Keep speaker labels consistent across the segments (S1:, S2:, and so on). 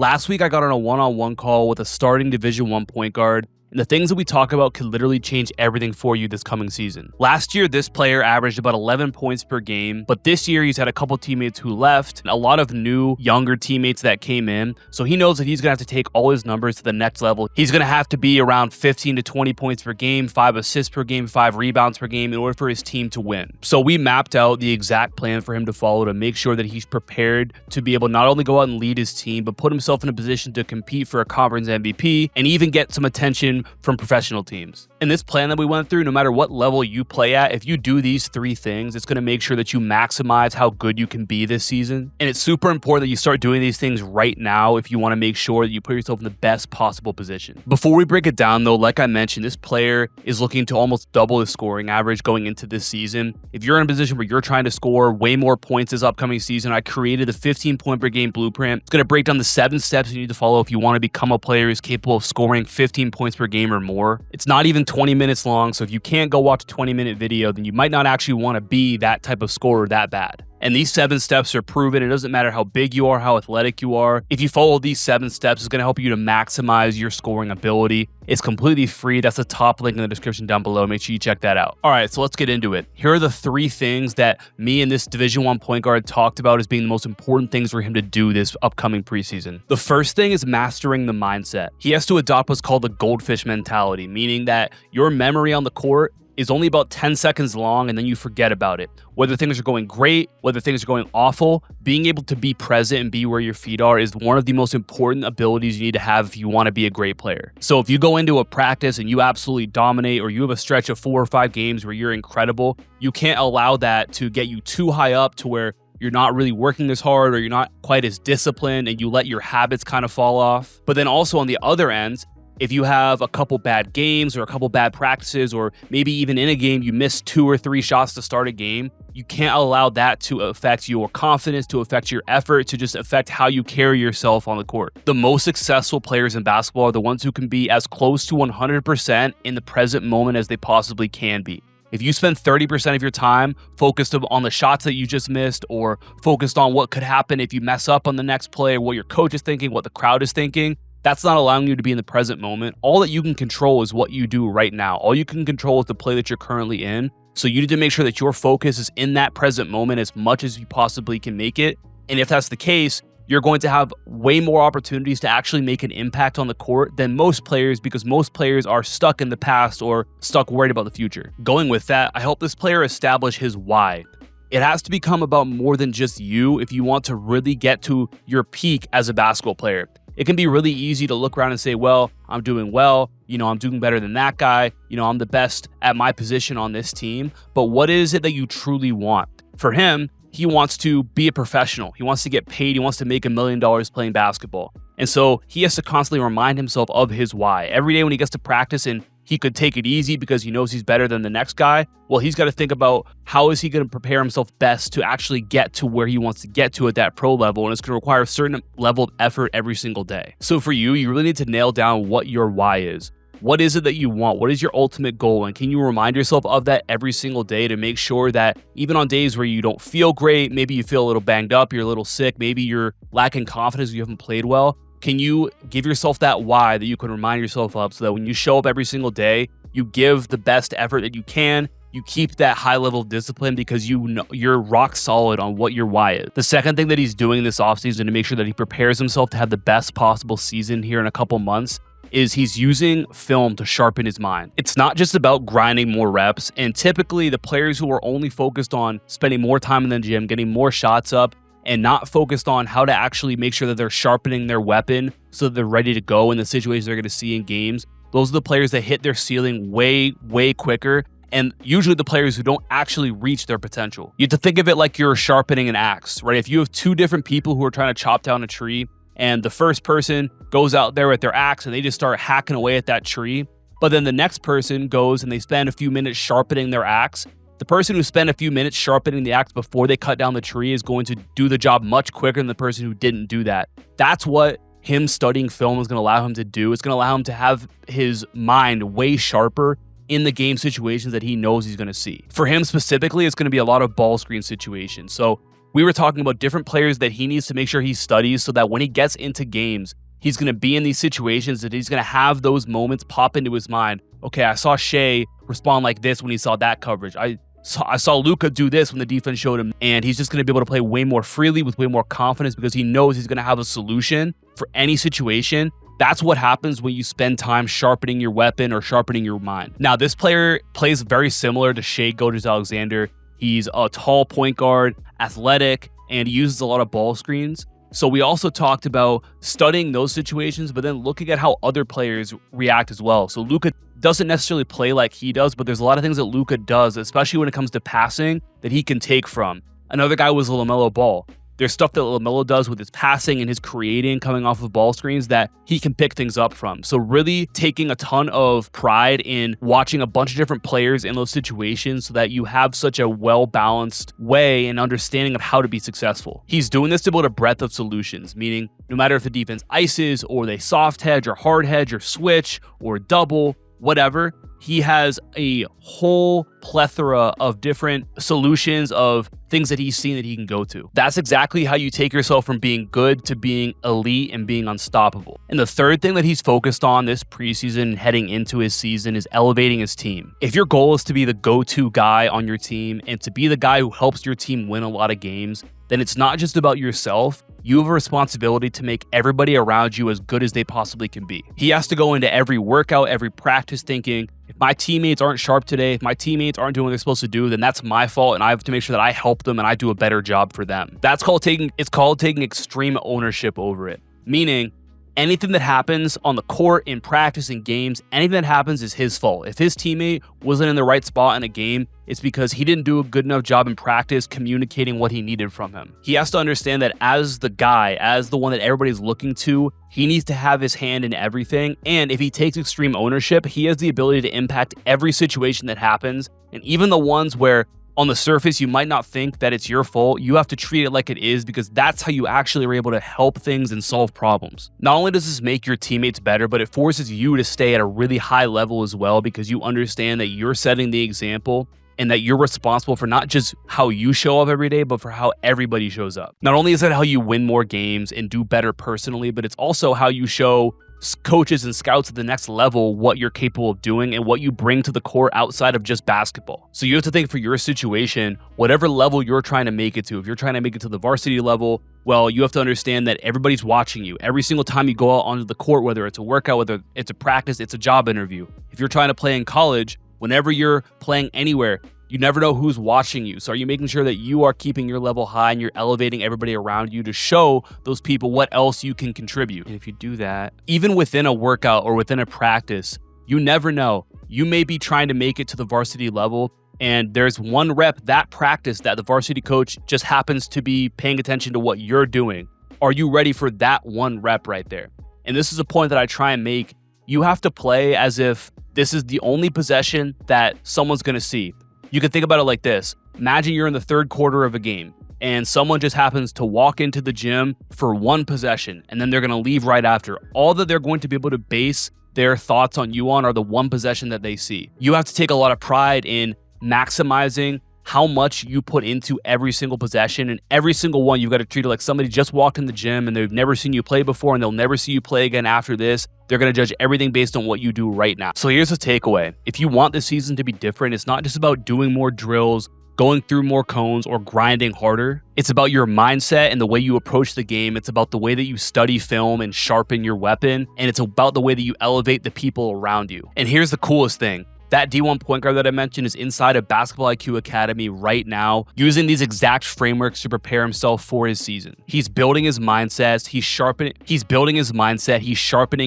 S1: Last week, I got on a one-on-one call with a starting Division I point guard, and the things that we talk about could literally change everything for you this coming season. Last year, this player averaged about 11 points per game, but this year he's had a couple teammates who left, a lot of new, younger teammates that came in, so he knows that he's gonna have to take all his numbers to the next level. He's gonna have to be around 15 to 20 points per game, 5 assists per game, 5 rebounds per game in order for his team to win. So we mapped out the exact plan for him to follow to make sure that he's prepared to be able to not only go out and lead his team, but put himself in a position to compete for a conference MVP and even get some attention from professional teams. In this plan that we went through, no matter what level you play at, if you do these 3 things, it's going to make sure that you maximize how good you can be this season. And it's super important that you start doing these things right now if you want to make sure that you put yourself in the best possible position. Before we break it down though, like I mentioned, this player is looking to almost double his scoring average going into this season. If you're in a position where you're trying to score way more points this upcoming season, I created the 15 point per game blueprint. It's going to break down the 7 steps you need to follow if you want to become a player who's capable of scoring 15 points per game or more. It's not even 20 minutes long, so if you can't go watch a 20-minute video, then you might not actually want to be that type of scorer that bad. And these 7 steps are proven. It doesn't matter how big you are, how athletic you are. If you follow these 7 steps, it's going to help you to maximize your scoring ability. It's completely free. That's the top link in the description down below. Make sure you check that out. All right, so let's get into it. Here are the 3 things that me and this Division I point guard talked about as being the most important things for him to do this upcoming preseason. The first thing is mastering the mindset. He has to adopt what's called the Goldfish mentality, meaning that your memory on the court is only about 10 seconds long and then you forget about it. Whether things are going great, whether things are going awful, being able to be present and be where your feet are is one of the most important abilities you need to have if you want to be a great player. So if you go into a practice and you absolutely dominate, or you have a stretch of 4 or 5 games where you're incredible, you can't allow that to get you too high up to where you're not really working as hard or you're not quite as disciplined and you let your habits kind of fall off. But then also on the other end, if you have a couple bad games or a couple bad practices, or maybe even in a game you miss 2 or 3 shots to start a game, you can't allow that to affect your confidence, to affect your effort, to just affect how you carry yourself on the court. The most successful players in basketball are the ones who can be as close to 100% in the present moment as they possibly can be. If you spend 30% of your time focused on the shots that you just missed, or focused on what could happen if you mess up on the next play, what your coach is thinking, what the crowd is thinking, that's not allowing you to be in the present moment. All that you can control is what you do right now. All you can control is the play that you're currently in. So you need to make sure that your focus is in that present moment as much as you possibly can make it. And if that's the case, you're going to have way more opportunities to actually make an impact on the court than most players, because most players are stuck in the past or stuck worried about the future. Going with that, I help this player establish his why. It has to become about more than just you if you want to really get to your peak as a basketball player. It can be really easy to look around and say, well, I'm doing well, I'm doing better than that guy, I'm the best at my position on this team. But what is it that you truly want? For him, he wants to be a professional. He wants to get paid. He wants to make $1 million playing basketball. And so he has to constantly remind himself of his why. Every day when he gets to practice and he could take it easy because he knows he's better than the next guy, well, he's got to think about how is he going to prepare himself best to actually get to where he wants to get to at that pro level, and it's going to require a certain level of effort every single day. So for you really need to nail down what your why is. What is it that you want? What is your ultimate goal? And can you remind yourself of that every single day to make sure that even on days where you don't feel great, maybe you feel a little banged up, you're a little sick, maybe you're lacking confidence, you haven't played well, can you give yourself that why that you can remind yourself of, so that when you show up every single day, you give the best effort that you can, you keep that high level of discipline because you know you're rock solid on what your why is. The second thing that he's doing this offseason to make sure that he prepares himself to have the best possible season here in a couple months is he's using film to sharpen his mind. It's not just about grinding more reps, and typically the players who are only focused on spending more time in the gym, getting more shots up, and not focused on how to actually make sure that they're sharpening their weapon so that they're ready to go in the situations they're going to see in games, those are the players that hit their ceiling way, way quicker, and usually the players who don't actually reach their potential. You have to think of it like you're sharpening an axe, right? If you have 2 different people who are trying to chop down a tree, and the first person goes out there with their axe and they just start hacking away at that tree, but then the next person goes and they spend a few minutes sharpening their axe, the person who spent a few minutes sharpening the axe before they cut down the tree is going to do the job much quicker than the person who didn't do that. That's what him studying film is going to allow him to do. It's going to allow him to have his mind way sharper in the game situations that he knows he's going to see. For him specifically, it's going to be a lot of ball screen situations. So We were talking about different players that he needs to make sure he studies so that when he gets into games, he's going to be in these situations that he's going to have those moments pop into his mind. Okay, I saw Shea respond like this when he saw that coverage. I saw Luka do this when the defense showed him, and he's just going to be able to play way more freely with way more confidence because he knows he's going to have a solution for any situation. That's what happens when you spend time sharpening your weapon or sharpening your mind. Now, this player plays very similar to Shea Gilgeous-Alexander. He's a tall point guard, athletic, and he uses a lot of ball screens. So we also talked about studying those situations, but then looking at how other players react as well. So Luka doesn't necessarily play like he does, but there's a lot of things that Luka does, especially when it comes to passing, that he can take from. Another guy was LaMelo Ball. There's stuff that LaMelo does with his passing and his creating coming off of ball screens that he can pick things up from. So really taking a ton of pride in watching a bunch of different players in those situations so that you have such a well-balanced way and understanding of how to be successful. He's doing this to build a breadth of solutions, meaning no matter if the defense ices or they soft hedge or hard hedge or switch or double, whatever, he has a whole plethora of different solutions of things that he's seen that he can go to. That's exactly how you take yourself from being good to being elite and being unstoppable. And the third thing that he's focused on this preseason heading into his season is elevating his team. If your goal is to be the go-to guy on your team and to be the guy who helps your team win a lot of games, then it's not just about yourself. You have a responsibility to make everybody around you as good as they possibly can be. He has to go into every workout, every practice thinking, if my teammates aren't sharp today, if my teammates aren't doing what they're supposed to do, then that's my fault and I have to make sure that I help them and I do a better job for them. It's called taking extreme ownership over it. Meaning, anything that happens on the court, in practice, in games, anything that happens is his fault. If his teammate wasn't in the right spot in a game, it's because he didn't do a good enough job in practice communicating what he needed from him. He has to understand that as the guy, as the one that everybody's looking to, he needs to have his hand in everything. And if he takes extreme ownership, he has the ability to impact every situation that happens. And even the ones where on the surface, you might not think that it's your fault. You have to treat it like it is because that's how you actually are able to help things and solve problems. Not only does this make your teammates better, but it forces you to stay at a really high level as well because you understand that you're setting the example and that you're responsible for not just how you show up every day, but for how everybody shows up. Not only is that how you win more games and do better personally, but it's also how you show coaches and scouts at the next level what you're capable of doing and what you bring to the court outside of just basketball. So you have to think for your situation, whatever level you're trying to make it to. If you're trying to make it to the varsity level, well, you have to understand that everybody's watching you. Every single time you go out onto the court, whether it's a workout, whether it's a practice, it's a job interview. If you're trying to play in college, whenever you're playing anywhere, you never know who's watching you. So are you making sure that you are keeping your level high and you're elevating everybody around you to show those people what else you can contribute? And if you do that, even within a workout or within a practice, you never know. You may be trying to make it to the varsity level and there's one rep that practice that the varsity coach just happens to be paying attention to what you're doing. Are you ready for that one rep right there? And this is a point that I try and make. You have to play as if this is the only possession that someone's going to see. You can think about it like this. Imagine you're in the third quarter of a game and someone just happens to walk into the gym for one possession and then they're going to leave right after. All that they're going to be able to base their thoughts on you on are the one possession that they see. You have to take a lot of pride in maximizing how much you put into every single possession, and every single one you've got to treat it like somebody just walked in the gym and they've never seen you play before and they'll never see you play again after this. They're going to judge everything based on what you do right now. So here's the takeaway. If you want this season to be different, it's not just about doing more drills, going through more cones, or grinding harder. It's about your mindset and the way you approach the game. It's about the way that you study film and sharpen your weapon. And it's about the way that you elevate the people around you. And here's the coolest thing. That D1 point guard that I mentioned is inside of Basketball IQ Academy right now, using these exact frameworks to prepare himself for his season. He's building his mindsets, he's sharpening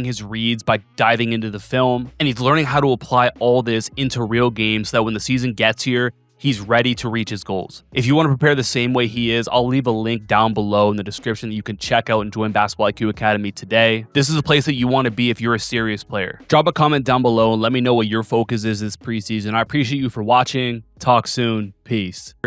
S1: his reads by diving into the film, and he's learning how to apply all this into real games so that when the season gets here, he's ready to reach his goals. If you want to prepare the same way he is, I'll leave a link down below in the description that you can check out and join Basketball IQ Academy today. This is a place that you want to be if you're a serious player. Drop a comment down below and let me know what your focus is this preseason. I appreciate you for watching. Talk soon. Peace.